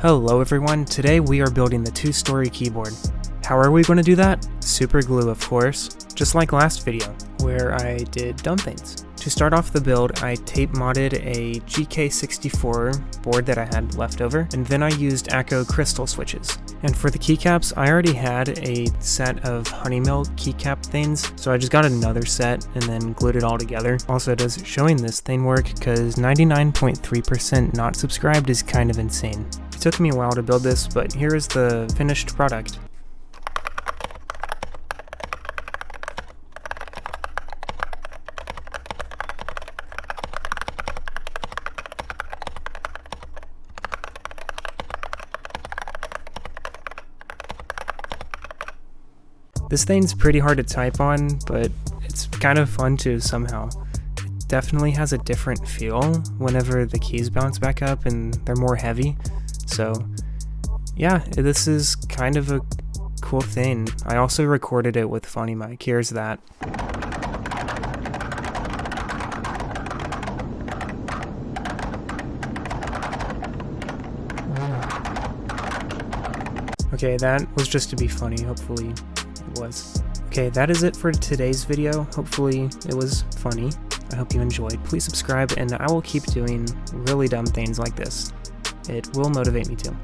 Hello everyone, today we are building the two-story keyboard. How are we going to do that? Super glue, of course, just like last video, where I did dumb things. To start off the build, I tape modded a GK64 board that I had left over, and then I used Acco crystal switches. And for the keycaps, I already had a set of Honeymilk keycap things, so I just got another set and then glued it all together. Also, does showing this thing work? Because 99.3% not subscribed is kind of insane. It took me a while to build this, but here is the finished product. This thing's pretty hard to type on, but it's kind of fun too somehow. It definitely has a different feel whenever the keys bounce back up and they're more heavy. So yeah, this is kind of a cool thing. I also recorded it with Funny Mic. Here's that. Okay, that was just to be funny, hopefully it was. Okay, that is it for today's video. Hopefully it was funny. I hope you enjoyed. Please subscribe and I will keep doing really dumb things like this. It will motivate me too.